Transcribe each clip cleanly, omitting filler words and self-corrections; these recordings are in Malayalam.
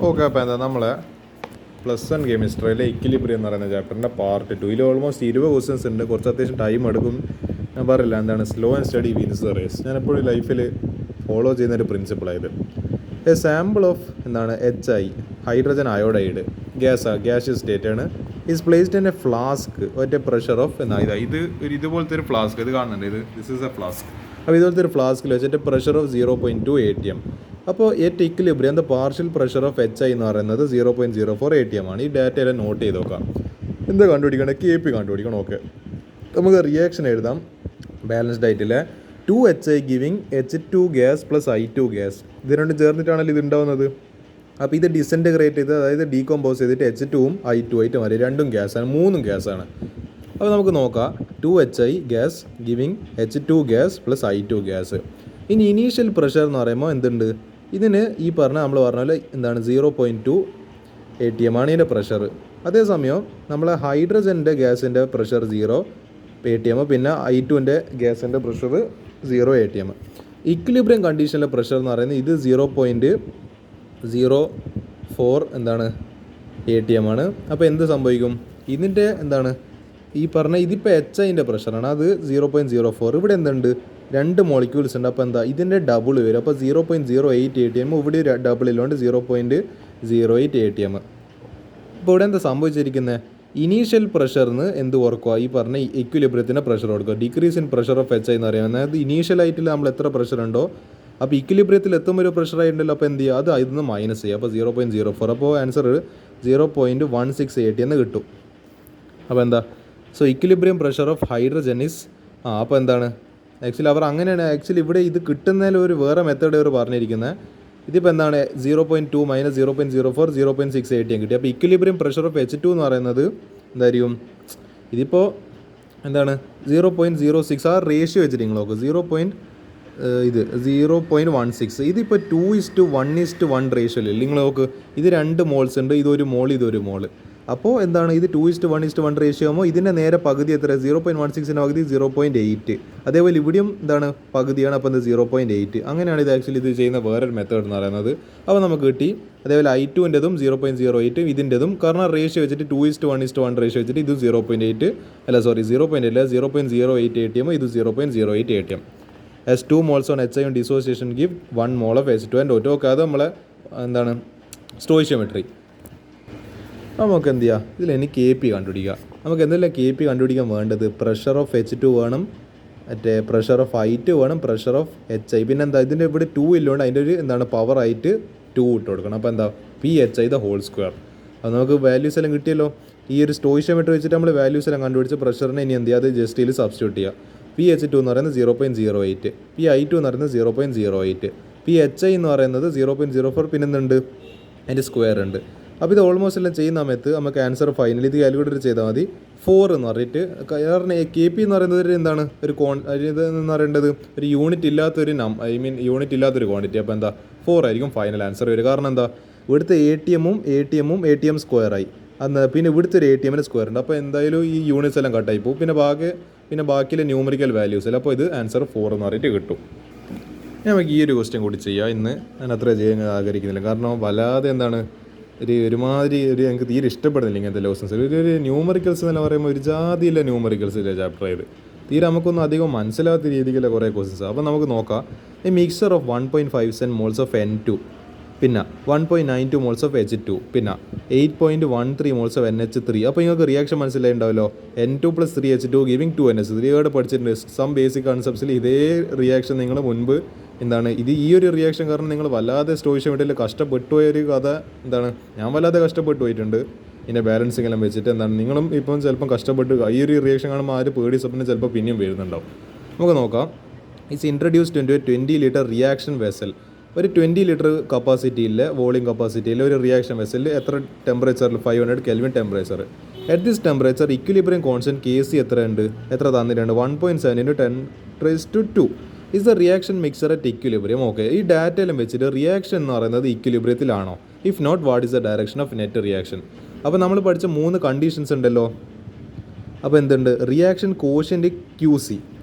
ഓക്കെ, അപ്പോൾ എന്താ നമ്മളെ +1 കെമിസ്ട്രിയിലെ ഇക്വിലിബ്രിയം എന്ന് പറയുന്ന ചാപ്റ്ററിൻ്റെ പാർട്ട് 2 ഇതിൽ ഓൾമോസ്റ്റ് 20 ക്വസ്റ്റ്യൻസ് ഉണ്ട്. കുറച്ച് അത്യാവശ്യം ടൈം എടുക്കും. ഞാൻ പറയില്ല എന്താണ് slow and steady wins the race. ഞാൻ എപ്പോഴും ലൈഫിൽ ഫോളോ ചെയ്യുന്നൊരു പ്രിൻസിപ്പിളായത്. എ സാമ്പിൾ ഓഫ് എന്താണ് HI hydrogen iodide gaseous state ആണ് is placed in a flask ഒറ്റ പ്രഷർ ഓഫ് ഇത് ഇതുപോലത്തെ ഒരു ഫ്ലാസ്ക് ഇത് കാണുന്നുണ്ട്. This is a flask. അപ്പോൾ ഇതുപോലത്തെ ഒരു ഫ്ലാസ്കിൽ വെച്ചിട്ട് പ്രഷർ ഓഫ് 0.2 ATM. അപ്പോൾ at equilibrium the partial pressure of HI എന്ന് പറയുന്നത് 0.04 ATM ആണ്. ഈ ഡാറ്റ എല്ലാം നോട്ട് ചെയ്ത് നോക്കാം. എന്താ കണ്ടുപിടിക്കണം? KP കണ്ടുപിടിക്കണം. ഓക്കെ, നമുക്ക് റിയാക്ഷൻ എഴുതാം. ബാലൻസ്ഡ് ആയിട്ടില്ല 2HI giving H2 gas plus I2 gas. ഇത് രണ്ടും ചേർന്നിട്ടാണല്ലോ ഇത് ഉണ്ടാവുന്നത്. അപ്പോൾ ഇത് ഡിസൻറ്റഗ്രേറ്റ് ചെയ്ത് അതായത് ഡീകമ്പോസ് ചെയ്തിട്ട് H2ഉം I2 ആയിട്ട് മാറി. രണ്ടും ഗ്യാസാണ്, മൂന്നും ഗ്യാസാണ്. അപ്പോൾ നമുക്ക് നോക്കാം 2HI gas giving H2 gas plus I2 gas. ഇനി ഇനീഷ്യൽ പ്രഷർ എന്ന് പറയുമ്പോൾ എന്തുണ്ട്? ഇതിന് ഈ നമ്മൾ പറഞ്ഞ പോലെ എന്താണ് 0.2 ATM ആണ് ഇതിൻ്റെ പ്രഷർ. അതേസമയം നമ്മളെ ഹൈഡ്രജൻ്റെ ഗ്യാസിൻ്റെ പ്രഷർ 0 ATM, പിന്നെ I2ൻ്റെ ഗ്യാസിൻ്റെ പ്രഷർ 0 ATM. ഇക്വിലിബ്രിയം കണ്ടീഷനിലെ പ്രഷർ എന്ന് പറയുന്നത് ഇത് 0.04 എന്താണ് ATM ആണ്. അപ്പോൾ എന്ത് സംഭവിക്കും? ഇതിൻ്റെ എന്താണ് ഈ പറഞ്ഞ ഇതിപ്പോൾ HIൻ്റെ പ്രഷറാണ്, അത് 0.04. ഇവിടെ എന്തുണ്ട്? രണ്ട് മോളിക്യൂൾസ് ഉണ്ട്. അപ്പോൾ എന്താ ഇതിൻ്റെ ഡബിൾ വരും. അപ്പോൾ 0.08 ATM, ഇവിടെ ഡബിൾ ഇല്ലോണ്ട് 0.08 ATM. ഇപ്പോൾ ഇവിടെ എന്താ സംഭവിച്ചിരിക്കുന്നത്? ഇനീഷ്യൽ പ്രഷറിന് എന്ത് ഓർക്കുക? ഈ പറഞ്ഞ ഇക്വിലിബ്രിയത്തിൻ്റെ പ്രഷർ കൊടുക്കുക. Decrease in pressure of HI എന്ന് പറയുന്നത് അതായത് ഇനീഷ്യലായിട്ട് നമ്മൾ എത്ര പ്രഷർ ഉണ്ടോ അപ്പോൾ ഇക്വിലിബ്രിയത്തിൽ എത്തുമ്പോൾ ഒരു പ്രഷർ ആയിട്ടുണ്ടല്ലോ. അപ്പോൾ എന്ത് ചെയ്യുക? അത് ഇതിൽ നിന്ന് മൈനസ് ചെയ്യുക. അപ്പോൾ 0.04. അപ്പോൾ ആൻസർ 0.16 ATM എന്ന് കിട്ടും. അപ്പോൾ എന്താ? So equilibrium pressure of hydrogen is അപ്പോൾ എന്താണ് ആക്ച്വലി അവർ അങ്ങനെയാണ് ആക്ച്വലി ഇവിടെ ഇത് കിട്ടുന്നതിൽ ഒരു വേറെ മെത്തേഡ് അവർ പറഞ്ഞിരിക്കുന്നത്. ഇതിപ്പോൾ എന്താണ് 0.2 മൈനസ് 0.04 0.6 ATM കിട്ടി. അപ്പോൾ ഇക്വിലിബ്രിയം പ്രഷർ ഓഫ് H2 എന്ന് പറയുന്നത് എന്തായിരിക്കും? ഇതിപ്പോൾ എന്താണ് 0.06 ആ റേഷ്യോ വെച്ചിട്ട് നിങ്ങൾ നോക്കുക. 0.16. ഇതിപ്പോൾ 2:1:1 റേഷ്യോ അല്ലേ നിങ്ങൾ നോക്ക്. ഇത് 2 മോൾസ് ഉണ്ട്, ഇതൊരു മോൾ ഇതൊരു മോൾ. അപ്പോൾ എന്താണ് ഇത് 2:1:1 റേഷ്യോ ആകുമ്പോൾ ഇതിൻ്റെ നേരെ പകുതി എത്ര? 0.16ൻ്റെ പകുതി 0.8. അതേപോലെ ഇവിടെയും എന്താണ് പകുതിയാണ്. അപ്പോൾ എന്താ 0.8. അങ്ങനെയാണ് ഇത് ആക്ച്വലി ഇത് ചെയ്യുന്ന വേറൊരു മെത്തേഡ് എന്ന് പറയുന്നത്. അപ്പോൾ നമുക്ക് കിട്ടി. അതേപോലെ I2ൻ്റെതും 0.08 ഇതിൻ്റെതും കാരണം റേഷ്യോ വെച്ചിട്ട് 2:1:1 റേഷ്യോ വെച്ചിട്ട് ഇത് 0.8 അല്ല 0.08 ATM, ഇത് 0.08 ATM. As 2 moles on HI on dissociation give 1 mole of H2 and O2. ഒക്കെ അത് നമ്മളെ എന്താണ് സ്റ്റോയിഷ്യോമെട്രി. നമുക്ക് എന്ത് ചെയ്യുക? ഇതിൽ എനിക്ക് KP കണ്ടുപിടിക്കുക. നമുക്ക് എന്തെല്ലാം KP കണ്ടുപിടിക്കാൻ വേണ്ടത്? പ്രഷർ ഓഫ് H2 വേണം, മറ്റേ പ്രഷർ ഓഫ് I2 വേണം, പ്രഷർ ഓഫ് HI. പിന്നെ എന്താ ഇതിൻ്റെ ഇവിടെ 2 ഇല്ലോണ്ട് അതിൻ്റെ ഒരു എന്താണ് പവർ ആയിട്ട് 2 ഇട്ട് കൊടുക്കണം. അപ്പോൾ എന്താ PHI ദ ഹോൾ സ്ക്വയർ. അത് നമുക്ക് വാല്യൂസ് എല്ലാം കിട്ടിയല്ലോ. ഈ ഒരു സ്റ്റോയിഷ്യോമെട്രി വെച്ചിട്ട് നമ്മൾ വാല്യൂസ് എല്ലാം കണ്ടുപിടിച്ച് പ്രഷറിനെ ഇനി എന്ത് ചെയ്യുക? അത് ജസ്റ്റ് ഇതിൽ സബ്സ്റ്റിറ്റ്യൂട്ട് ചെയ്യുക. PH2 എന്ന് പറയുന്നത് 0.08, PI2 എന്ന് പറയുന്നത് 0.08, PHI എന്ന് പറയുന്നത് 0.04, പിന്നെ എന്തുണ്ട്? അതിൻ്റെ സ്ക്വയർ ഉണ്ട്. അപ്പോൾ ഇത് ഓൾമോസ്റ്റ് എല്ലാം ചെയ്യുന്ന സമയത്ത് നമുക്ക് ആൻസർ ഫൈനലി ഇത് കാൽക്കുലേറ്റ് ചെയ്താൽ മതി. 4 എന്ന് പറഞ്ഞിട്ട് കാരണം KP എന്ന് പറയുന്നത് എന്താണ് ഒരു ഇതെന്ന് പറയേണ്ടത് ഒരു യൂണിറ്റ് ഇല്ലാത്തൊരു യൂണിറ്റ് ഇല്ലാത്തൊരു ക്വാണ്ടിറ്റി. അപ്പോൾ എന്താ 4 ആയിരിക്കും ഫൈനൽ ആൻസർ വരിക. കാരണം എന്താ ഇവിടുത്തെ ATM സ്ക്വയറായി അന്ന്, പിന്നെ ഇവിടുത്തെ ഒരു ATMൻ്റെ സ്ക്വയർ ഉണ്ട്. അപ്പോൾ എന്തായാലും ഈ യൂണിറ്റ്സ് എല്ലാം കട്ടായി പോകും. പിന്നെ ബാക്കിയിലെ ന്യൂമറിക്കൽ വാല്യൂസ് അല്ല. അപ്പോൾ ഇത് ആൻസർ 4 എന്ന് പറഞ്ഞിട്ട് കിട്ടും. നമുക്ക് ഈ ഒരു ക്വസ്റ്റ്യൻ കൂടി ചെയ്യാം. ഇന്ന് ഞാൻ അത്ര ചെയ്യാൻ ആഗ്രഹിക്കുന്നില്ല, കാരണം വല്ലാതെ എന്താണ് ഒരുമാതിരി ഞങ്ങൾക്ക് തീരെ ഇഷ്ടപ്പെടുന്നില്ല ഇങ്ങനത്തെ ലെസൺസ്. ഒരു ന്യൂമറിക്കൽസ് എന്ന് പറയുമ്പോൾ ഒരു ജാതിയില്ല ന്യൂമറിക്കൽസില്ല ചാപ്റ്റർ ആയത്. തീരെ നമുക്കൊന്നും അധികം മനസ്സിലാത്ത രീതിയിലുള്ള കുറേ ക്വസ്റ്റ്യൻസ്. അപ്പോൾ നമുക്ക് നോക്കാം. ഈ mixer of 1.57 moles of N2, പിന്നെ 1.92 മോൾസ് ഓഫ് H2, പിന്നെ 8.13 മോൾസ് ഓഫ് NH3. അപ്പോൾ നിങ്ങൾക്ക് reaction മനസ്സിലായിട്ടുണ്ടാവല്ലോ. N2 + 3H2 giving 2NH3 ഇവിടെ പഠിച്ചിട്ടുണ്ട്. സം ബേസിക് കൺസെപ്റ്റ്സിൽ ഇതേ റിയാക്ഷൻ നിങ്ങൾ മുൻപ് എന്താണ് ഈ ഒരു റിയാക്ഷൻ കാരണം നിങ്ങൾ വല്ലാതെ സ്റ്റോയിഷ്യോമെട്രിയിൽ കഷ്ടപ്പെട്ടു പോയൊരു കഥ എന്താണ് ഞാൻ വല്ലാതെ കഷ്ടപ്പെട്ടു പോയിട്ടുണ്ട്. ഇതിൻ്റെ ബാലൻസിങ് എല്ലാം വെച്ചിട്ട് എന്താണ് നിങ്ങളും ഇപ്പം ചിലപ്പം കഷ്ടപ്പെട്ട് ഈ ഒരു റിയാക്ഷൻ കാണുമ്പോൾ പേടി സ്വപ്നം ചിലപ്പോൾ പിന്നെയും വരുന്നുണ്ടാവും. നമുക്ക് നോക്കാം. It's introduced into A 20 litre reaction vessel. ഒരു 20 ലിറ്റർ കപ്പാസിറ്റിയിലെ വോളിയം കപ്പാസിറ്റിയിൽ ഒരു റിയാക്ഷൻ വെസലിൽ എത്ര ടെമ്പറേച്ചറിൽ 500 Kelvin temperature. At this temperature equilibrium constant KC എത്ര തന്നിട്ടുണ്ട്? 1.7 × 10⁻². Is the reaction mixer at equilibrium. Okay, ഈ ഡാറ്റയെല്ലാം വെച്ചിട്ട് റിയാക്ഷൻ എന്ന് പറയുന്നത് ഇക്വിലിബ്രിയത്തിലാണോ? If not what is the direction of net reaction? അപ്പോൾ നമ്മൾ പഠിച്ച 3 കണ്ടീഷൻസ് ഉണ്ടല്ലോ. അപ്പോൾ എന്തുണ്ട്? റിയാക്ഷൻ കോഷ്യൻ്റ് QC,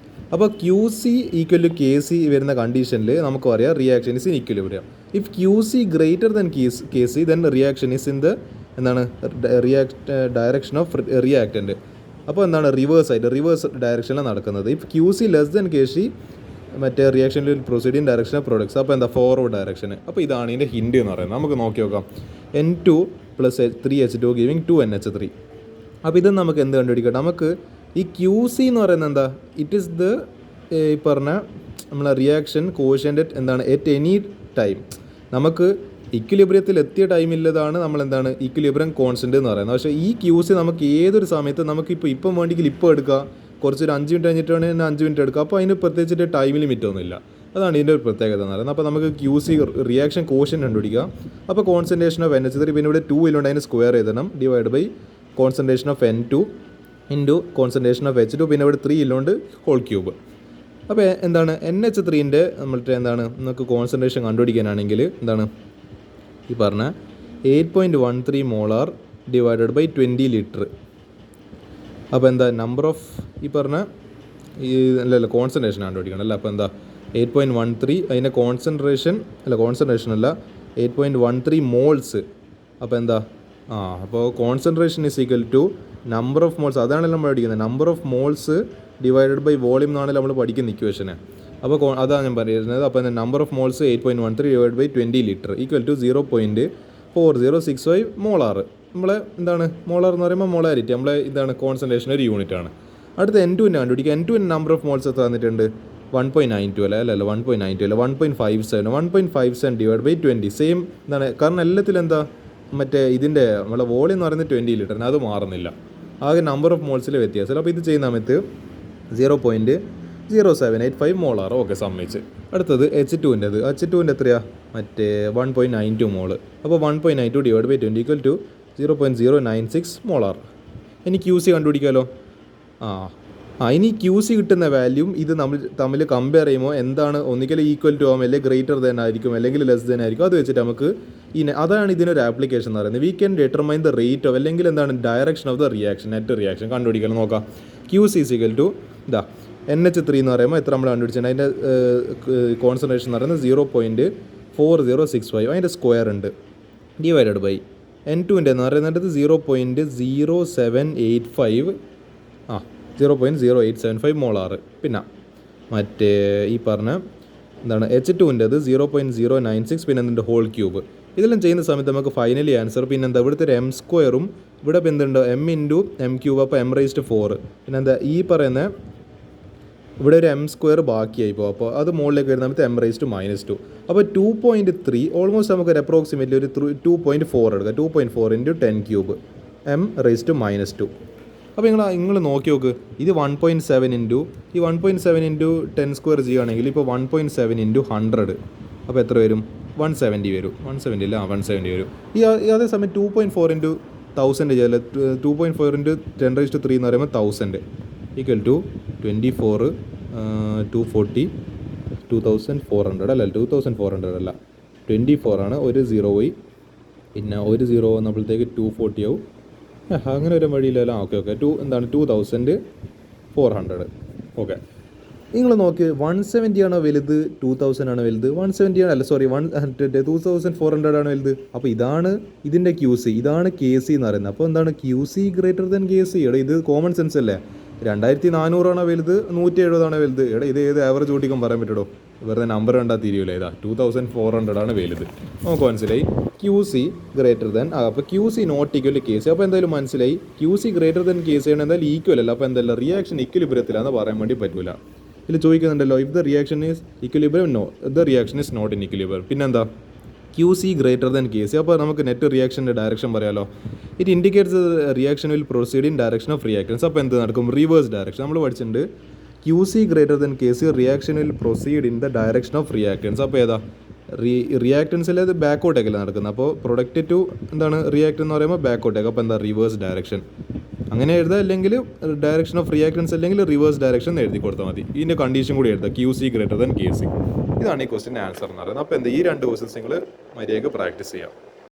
അപ്പോൾ Q C equal to K C വരുന്ന കണ്ടീഷനിൽ നമുക്ക് പറയാം reaction is in equilibrium. If Q C greater then K C then reaction is in the എന്താണ് ഡയറക്ഷൻ ഓഫ് റിയാക്റ്റൻ്റ്. അപ്പോൾ എന്താണ് റിവേഴ്സ് ഡയറക്ഷനിലാണ് നടക്കുന്നത്. If Q C less than K C മറ്റേ റിയാക്ഷനിൽ പ്രൊസീഡിങ് ഡയറക്ഷൻ ഓഫ് പ്രൊഡക്ട്സ്. അപ്പോൾ എന്താ ഫോർവേഡ് ഡയറക്ഷൻ. അപ്പോൾ ഇതാണ് ഇതിൻ്റെ ഹിൻഡ് എന്ന് പറയുന്നത്. നമുക്ക് നോക്കി നോക്കാം. N2 + 3H2 giving 2NH3. അപ്പോൾ ഇത് നമുക്ക് എന്ത് കണ്ടുപിടിക്കാം? നമുക്ക് ഈ ക്യൂ സി എന്ന് പറയുന്നത് എന്താ? ഇറ്റ് ഈസ് ദ ഈ പറഞ്ഞ നമ്മളെ റിയാക്ഷൻ കോഷ്യൻ്റ് എന്താണ് എറ്റ് എനി ടൈം. നമുക്ക് ഇക്വിലിബ്രിയത്തിൽ എത്തിയ ടൈമില്ലതാണ് നമ്മളെന്താണ് ഇക്വിലിബ്രിയം കോൺസ്റ്റൻ്റ് എന്ന് പറയുന്നത്. പക്ഷേ ഈ ക്യൂ സി നമുക്ക് ഏതൊരു സമയത്ത് നമുക്കിപ്പോൾ ഇപ്പം വേണമെങ്കിൽ ഇപ്പോൾ എടുക്കുക, കുറച്ചൊരു 5 മിനിറ്റ് കഴിഞ്ഞിട്ടാണ് 5 മിനിറ്റ് എടുക്കുക. അപ്പോൾ അതിന് പ്രത്യേകിച്ചിട്ട് ടൈം ലിമിറ്റ് ഒന്നുമില്ല. അതാണ് ഇതിൻ്റെ ഒരു പ്രത്യേകത എന്ന് പറയുന്നത്. അപ്പോൾ നമുക്ക് ക്യൂ സി റിയാക്ഷൻ കോഷ്യൻ്റ് കണ്ടുപിടിക്കുക. അപ്പോൾ കോൺസെൻട്രേഷൻ ഓഫ് NH3 പിന്നെ ഇവിടെ 2 ഇല്ലുണ്ട്, അതിന് സ്ക്വയർ ചെയ്തണം divide by concentration of N2 into concentration of H2 പിന്നെ ഇവിടെ 3 ഇല്ലുണ്ട് ഹോൾ ക്യൂബ്. അപ്പോൾ എന്താണ് NH3ൻ്റെ നമ്മളുടെ എന്താണ് നമുക്ക് കോൺസെൻട്രേഷൻ കണ്ടുപിടിക്കാനാണെങ്കിൽ എന്താണ് ഈ പറഞ്ഞ 8.13 മോളാർ ഡിവൈഡഡ് ബൈ 20 ലിറ്റർ. അപ്പോൾ എന്താ നമ്പർ ഓഫ് ഈ പറഞ്ഞ ഈ അല്ല കോൺസെൻട്രേഷൻ കണ്ടുപിടിക്കണം അല്ല. അപ്പോൾ എന്താ 8.13 അതിൻ്റെ കോൺസെൻട്രേഷൻ അല്ല 8.13 മോൾസ്. അപ്പോൾ എന്താ അപ്പോൾ concentration is equal to number of moles. അതാണല്ലോ നമ്മൾ പഠിക്കുന്നത്. Number of moles divided by volume എന്നാണല്ലോ നമ്മൾ പഠിക്കുന്ന ഇക്വേഷന്. അപ്പോൾ അതാണ് ഞാൻ പറയുന്നത്. അപ്പോൾ number of moles 8.13 divide by 20 litre equal to 0.4065 molar. നമ്മളെ എന്താണ് മോളാർ എന്ന് പറയുമ്പോൾ മോളാരിറ്റി നമ്മളെ ഇതാണ് കോൺസെൻട്രേഷൻ ഒരു യൂണിറ്റ് ആണ്. അടുത്ത N2ൻ്റെ കണ്ടുപിടിക്കുക. N2ൻ്റെ നമ്പർ ഓഫ് മോൾസ് എത്ര തന്നിട്ടുണ്ട്? 1.92 അല്ല 1.92 അല്ല 1.57 ഡിവൈഡ് ബൈ 20 സെയിം എന്താണ്. കാരണം എല്ലാത്തിലും എന്താ മറ്റേ ഇതിൻ്റെ നമ്മളെ വോളിയം എന്ന് പറയുന്നത് 20 ലിറ്ററിന്, അത് മാറുന്നില്ല. ആകെ നമ്പർ ഓഫ് മോൾസിൽ വ്യത്യാസമില്ല. അപ്പോൾ ഇത് ചെയ്യുന്ന സമയത്ത് 0.0785 മോളാർ. ഓക്കെ, സമ്മതിച്ച്. അടുത്തത് H2ൻ്റെത്. H2ൻ്റെ എത്രയാണ്? മറ്റേ 1.92 മോള്. അപ്പോൾ 1.92 divide by 20 equal to 0.096 molar. ഇനി ക്യൂ സി കണ്ടുപിടിക്കാമല്ലോ. ഇനി ക്യൂ സി കിട്ടുന്ന വാല്യൂം ഇത് നമ്മൾ തമ്മിൽ കമ്പയർ ചെയ്യുമ്പോൾ എന്താണ് ഒന്നിക്കൽ ഈക്വൽ ടു ആവും, അല്ലെങ്കിൽ ഗ്രേറ്റർ ദാൻ ആയിരിക്കും, അല്ലെങ്കിൽ ലെസ് ദാൻ ആയിരിക്കും. അത് വെച്ചിട്ട് നമുക്ക് അതാണ് ഇതിനൊരു ആപ്ലിക്കേഷൻ എന്ന് പറയുന്നത്. We can determine the rate of അല്ലെങ്കിൽ എന്താണ് direction of the reaction, net reaction കണ്ടുപിടിക്കണം. നോക്കാം. Q C is equal to ഇതാ NH3 എന്ന് പറയുമ്പോൾ എത്ര നമ്മൾ കണ്ടുപിടിച്ചാൽ അതിൻ്റെ കോൺസെൻട്രേഷൻ എന്ന് പറയുന്നത് 0.4065 അതിൻ്റെ സ്ക്വയർ ഉണ്ട് ഡിവൈഡഡ് ബൈ N2ൻ്റെ എന്ന് പറയുന്നത് 0.0875 മോളാർ. പിന്നെ മറ്റേ ഈ പറഞ്ഞ എന്താണ് H2ൻ്റെത് 0.096 പിന്നെ എന്തുണ്ട് ഹോൾ ക്യൂബ്. ഇതെല്ലാം ചെയ്യുന്ന സമയത്ത് നമുക്ക് ഫൈനലി ആൻസർ പിന്നെ എന്താ ഇവിടുത്തെ ഒരു M² ഇവിടെ ഇപ്പോൾ എന്തുണ്ട് M×M³ അപ്പോൾ M⁻4 പിന്നെ എന്താ ഈ പറയുന്ന ഇവിടെ ഒരു M² ബാക്കിയായി പോകും. അപ്പോൾ അത് മുകളിലേക്ക് വരുന്ന സമയത്ത് M⁻². അപ്പോൾ 2.3 ഓൾമോസ്റ്റ് നമുക്കൊരു അപ്രോക്സിമേറ്റ്ലി ഒരു 2.4 എടുക്കാം. 2.4 × 10³ M⁻². അപ്പോൾ നിങ്ങൾ നോക്കി നോക്ക്. ഇത് 1.7 ഇൻറ്റു ഈ 1.7 × 10² ചെയ്യുകയാണെങ്കിൽ ഇപ്പോൾ 1.7 × 100 അപ്പോൾ എത്ര വരും? 170 വരും. 170 അല്ല 170 വരും. ഈ അതേസമയം 2.4 × 1000 ചെയ്താൽ 2.4 × 10⁻³ എന്ന് പറയുമ്പോൾ 1000 ഈക്വൽ ടു 24 240 2400 അല്ല 2400 അല്ല 24 ആണ്. ഒരു 0 പോയി പിന്നെ ഒരു 0 വന്നപ്പോഴത്തേക്ക് 240 ആവും. അങ്ങനെ ഒരു വഴിയിലല്ല. ഓക്കെ 2400. ഓക്കെ, നിങ്ങൾ നോക്കി 170 ആണോ വലുത് 2000 ആണോ വലുത്? 170 ആണ് അല്ല 2400 ആണ് വലുത്. അപ്പോൾ ഇതാണ് ഇതിൻ്റെ ക്യൂ സി, ഇതാണ് കെ സി എന്ന് പറയുന്നത്. അപ്പോൾ എന്താണ് Q C greater than K C? ഇത് കോമൺ സെൻസ് അല്ലേ. 2400 ആണോ വലുത് 170 ആണോ വലുത്? ഇത് ഏത് ആവറേജ് കൂട്ടിക്കും പറയാൻ പറ്റുമോ? വെറുതെ നമ്പർ കണ്ടാൽ തിരിയൂല. ഇതാ 2400 ആണ് വലുത്. നമുക്ക് മനസ്സിലായി ക്യൂ സി ഗ്രേറ്റർ ദാൻ. അപ്പോൾ Q C not equal to K C. അപ്പോൾ എന്തായാലും മനസ്സിലായി Q C greater than K C ആണ് എന്തായാലും ഈക്വൽ അല്ല. അപ്പോൾ എന്തായാലും റിയാക്ഷൻ ഇക്വിലിബ്രിയത്തിലാണെന്ന് പറയാൻ വേണ്ടി പറ്റില്ല. ഇതിൽ ചോദിക്കുന്നുണ്ടല്ലോ if the reaction is equilibrium. No, the reaction is not in equilibrium. പിന്നെന്താ Q C greater than K C. അപ്പോൾ നമുക്ക് നെറ്റ് റിയാക്ഷൻ്റെ ഡയറക്ഷൻ പറയാമല്ലോ. It indicates reaction will proceed in direction of reactants. അപ്പോൾ എന്ത് നടക്കും? Reverse direction. നമ്മൾ പഠിച്ചിട്ടുണ്ട് Q C greater than K C reaction will proceed in the direction of reactants. അപ്പോൾ ഏതാ റിയാക്ടൻസിൽ അത് ബാക്കോട്ടേക്കല്ല നടക്കുന്നത്. അപ്പോൾ പ്രൊഡക്റ്റ് ടു എന്താണ് റിയാക്ട് എന്ന് പറയുമ്പോൾ ബാക്കോട്ടേക്ക്. അപ്പോൾ എന്താ റിവേഴ്സ് ഡയറക്ഷൻ അങ്ങനെ എഴുതുക. അല്ലെങ്കിൽ ഡയറക്ഷൻ ഓഫ് റിയാക്ടൻസ് അല്ലെങ്കിൽ റിവേഴ്സ് ഡയറക്ഷൻ എഴുതി കൊടുത്താൽ മതി. ഇതിൻ്റെ കണ്ടീഷൻ കൂടി എഴുതുക ക്യൂ സി ഗ്രേറ്റർ ദാൻ കെ സി. ഇതാണ് ഈ ക്വസ്റ്റിൻ്റെ ആൻസർ എന്ന് പറയുന്നത്. അപ്പോൾ എന്താ ഈ 2 ക്വസ്റ്റ്യൻസ് നിങ്ങൾ മര്യാദയ്ക്ക് പ്രാക്ടീസ് ചെയ്യാം.